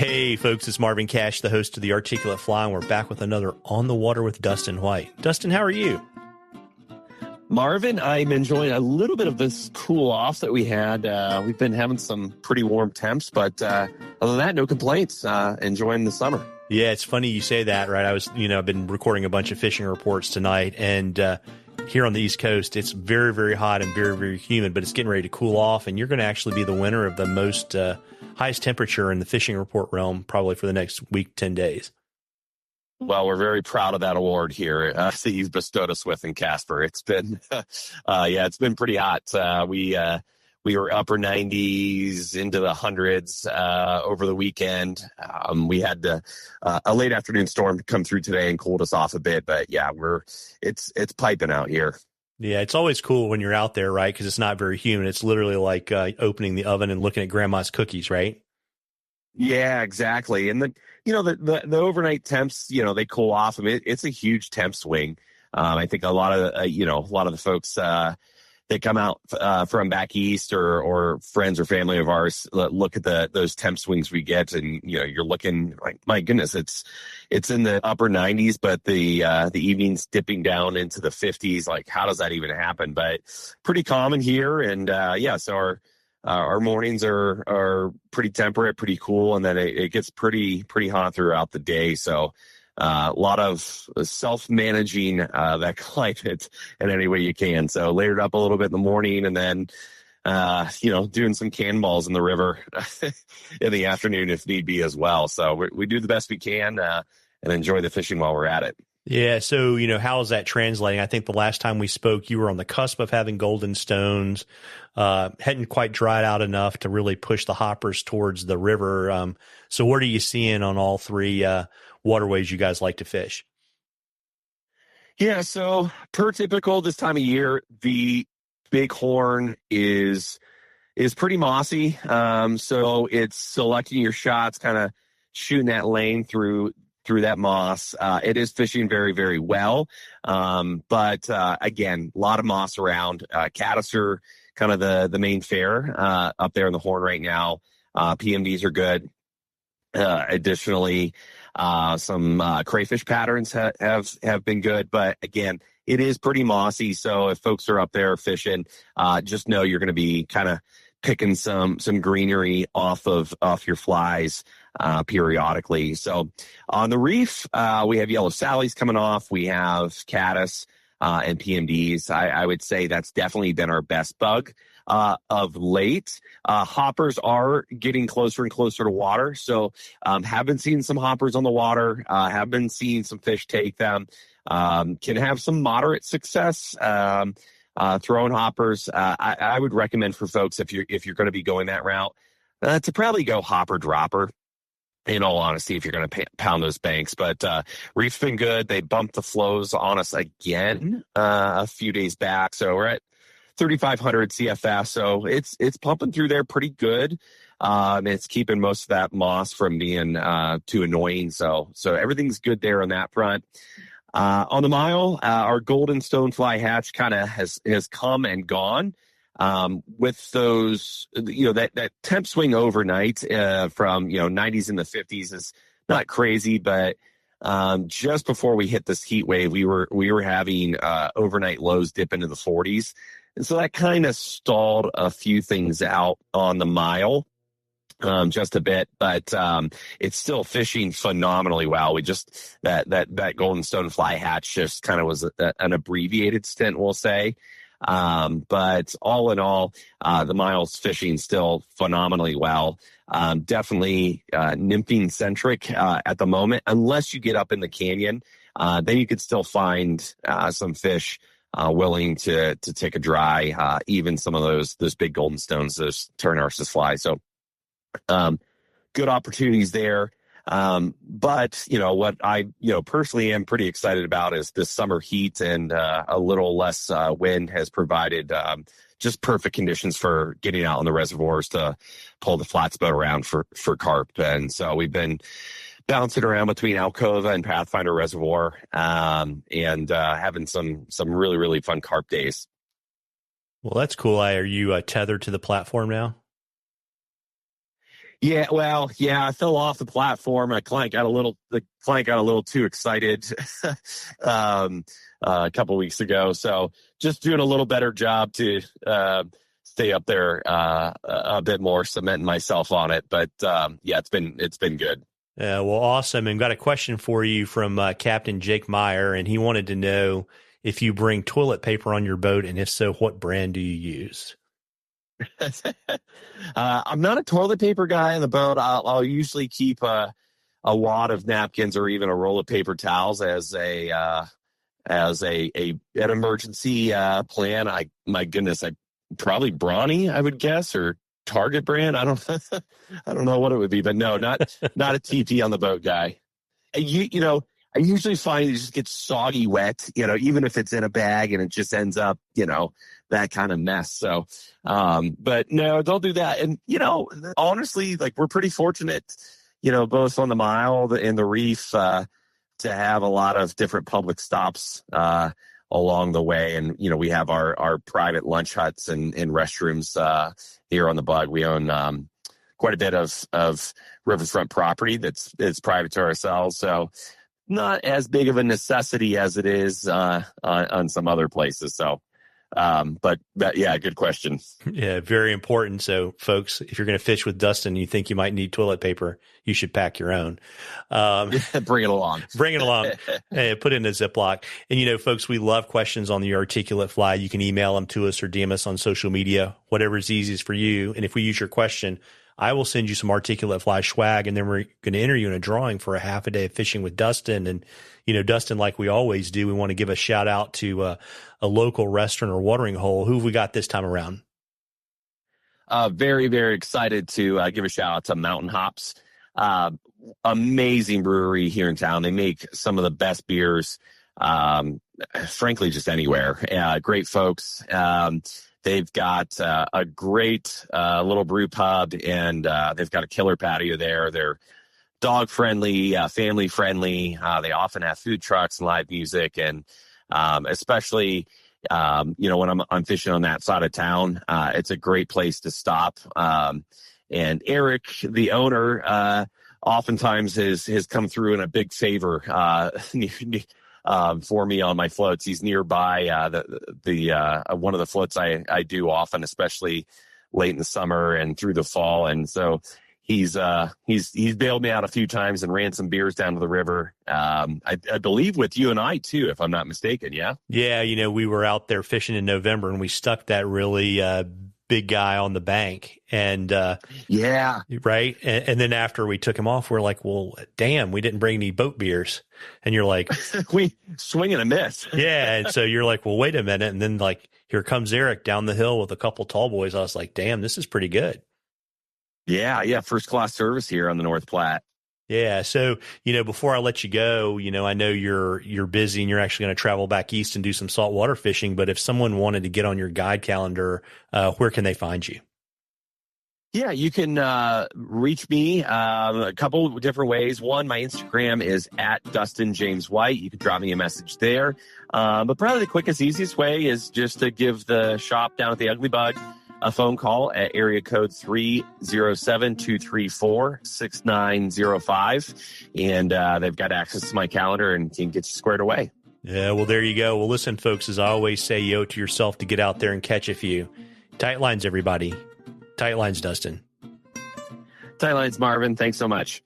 Hey folks, it's Marvin Cash, the host of The Articulate Fly, and we're back with another On the Water with Dustin White. Dustin, how are you? Marvin, I'm enjoying a little bit of this cool off that we had. We've been having some pretty warm temps, but other than that, no complaints. Enjoying the summer. Yeah, it's funny you say that, right? I've been recording a bunch of fishing reports tonight, and here on the East Coast, it's very, very hot and very, very humid, but it's getting ready to cool off, and you're going to actually be the winner of the most highest temperature in the fishing report realm, probably for the next week, 10 days. Well, we're very proud of that award here that you've bestowed us with in Casper. It's been, it's been pretty hot. We were upper 90s into the hundreds over the weekend. We had a late afternoon storm come through today and cooled us off a bit, but yeah, it's piping out here. Yeah, it's always cool when you're out there, right? Because it's not very humid. It's literally like opening the oven and looking at grandma's cookies, right? Yeah, exactly. And the overnight temps, they cool off. I mean, it's a huge temp swing. I think a lot of the folks that come out from back east or friends or family of ours look at those temp swings we get, and you're looking like, my goodness, it's in the upper 90s, but the evenings dipping down into the 50s. Like, how does that even happen? But pretty common here, and so our mornings are pretty temperate, pretty cool, and then it gets pretty hot throughout the day. So a lot of self-managing that climate in any way you can. So layered up a little bit in the morning, and then doing some cannonballs in the river in the afternoon if need be as well. So we do the best we can and enjoy the fishing while we're at it. Yeah. So, how is that translating? I think the last time we spoke, you were on the cusp of having golden stones, hadn't quite dried out enough to really push the hoppers towards the river. So what are you seeing on all three waterways you guys like to fish? Yeah. So per typical this time of year, the Bighorn is pretty mossy. So it's selecting your shots, kind of shooting that lane through that moss. It is fishing very, very well. But again, a lot of moss around. Caddis are kind of the main fare up there in the Horn right now. PMDs are good. Additionally, some crayfish patterns have been good. But again, it is pretty mossy. So if folks are up there fishing, just know you're going to be kind of picking some greenery off your flies periodically. So on the Reef, we have yellow sallies coming off. We have caddis and PMDs. I would say that's definitely been our best bug of late. Hoppers are getting closer and closer to water. So have been seeing some hoppers on the water, have been seeing some fish take them, can have some moderate success throwing hoppers. I would recommend for folks, if you're going to be going that route, to probably go hopper dropper. In all honesty, if you're going to pound those banks. But Reef's been good. They bumped the flows on us again a few days back. So we're at 3,500 CFS. So it's pumping through there pretty good. It's keeping most of that moss from being too annoying. So everything's good there on that front. On the mile, our golden stonefly hatch kind of has come and gone. With those, that temp swing overnight from 90s in the 50s is not crazy, but just before we hit this heat wave, we were having overnight lows dip into the 40s, and so that kind of stalled a few things out on the mile. Just a bit, but it's still fishing phenomenally well. We just that golden stonefly hatch just kind of was an abbreviated stint, we'll say. But all in all, the miles fishing still phenomenally well. Definitely nymphing centric at the moment, unless you get up in the canyon. Then you could still find some fish willing to take a dry, even some of those big golden stones, those Turnarsis flies. So good opportunities there. But what I personally am pretty excited about is this summer heat, and a little less wind has provided just perfect conditions for getting out on the reservoirs to pull the flats boat around for carp. And so we've been bouncing around between Alcova and Pathfinder Reservoir, and having some really, really fun carp days. Well, that's cool. Are you tethered to the platform now? Yeah, well, yeah, I fell off the platform. The client got a little too excited a couple weeks ago. So just doing a little better job to stay up there a bit more, cementing myself on it. But yeah, it's been good. Well, awesome. And got a question for you from Captain Jake Meyer, and he wanted to know if you bring toilet paper on your boat, and if so, what brand do you use? I'm not a toilet paper guy on the boat. I'll usually keep a wad of napkins or even a roll of paper towels as an emergency plan. My goodness, I probably Brawny, I would guess, or Target brand. I don't know what it would be, but no, not a TP on the boat guy. You know, I usually find it just gets soggy wet, you know, even if it's in a bag and it just ends up, you know, that kind of mess. So, but no, don't do that. And, you know, honestly, like we're pretty fortunate, you know, both on the mile and the reef, to have a lot of different public stops, along the way. And, you know, we have our private lunch huts and restrooms, here on the Bug. We own, quite a bit of riverfront property that's private to ourselves. So not as big of a necessity as it is, on some other places. So, but yeah, good question. Yeah, very important. So folks, if you're going to fish with Dustin, you think you might need toilet paper, you should pack your own. Bring it along. Bring it along. Put it in a Ziploc. And, you know, folks, we love questions on the articulate fly. You can email them to us or DM us on social media, whatever is easiest for you. And if we use your question, I will send you some articulate fly swag, and then we're going to enter you in a drawing for a half a day of fishing with Dustin. And, you know, Dustin, like we always do, we want to give a shout out to a local restaurant or watering hole. Who have we got this time around? Very, very excited to give a shout out to Mountain Hops. Amazing brewery here in town. They make some of the best beers, frankly, just anywhere. Great folks. They've got a great little brew pub, and they've got a killer patio there. They're dog friendly, family friendly. They often have food trucks and live music, and especially you know, when I'm fishing on that side of town, it's a great place to stop. And Eric, the owner, oftentimes has come through in a big favor for me on my floats. He's nearby the one of the floats I do often, especially late in the summer and through the fall. And so he's bailed me out a few times and ran some beers down to the river. I believe with you and I too, if I'm not mistaken. Yeah. Yeah. You know, we were out there fishing in November, and we stuck that really big guy on the bank. And yeah, right. And then after we took him off, we're like, well, damn, we didn't bring any boat beers. And you're like, we swing and a miss. Yeah. And so you're like, well, wait a minute. And then like, here comes Eric down the hill with a couple tall boys. I was like, damn, this is pretty good. Yeah. First class service here on the North Platte. Yeah. So, you know, before I let you go, you know, I know you're busy and you're actually going to travel back east and do some saltwater fishing. But if someone wanted to get on your guide calendar, where can they find you? Yeah, you can reach me a couple of different ways. One, my Instagram is at Dustin James White. You can drop me a message there. But probably the quickest, easiest way is just to give the shop down at the Ugly Bug a phone call at area code 307-234-6905. And they've got access to my calendar and can get you squared away. Yeah, well, there you go. Well, listen, folks, as I always say, you owe it to yourself to get out there and catch a few. Tight lines, everybody. Tight lines, Dustin. Tight lines, Marvin. Thanks so much.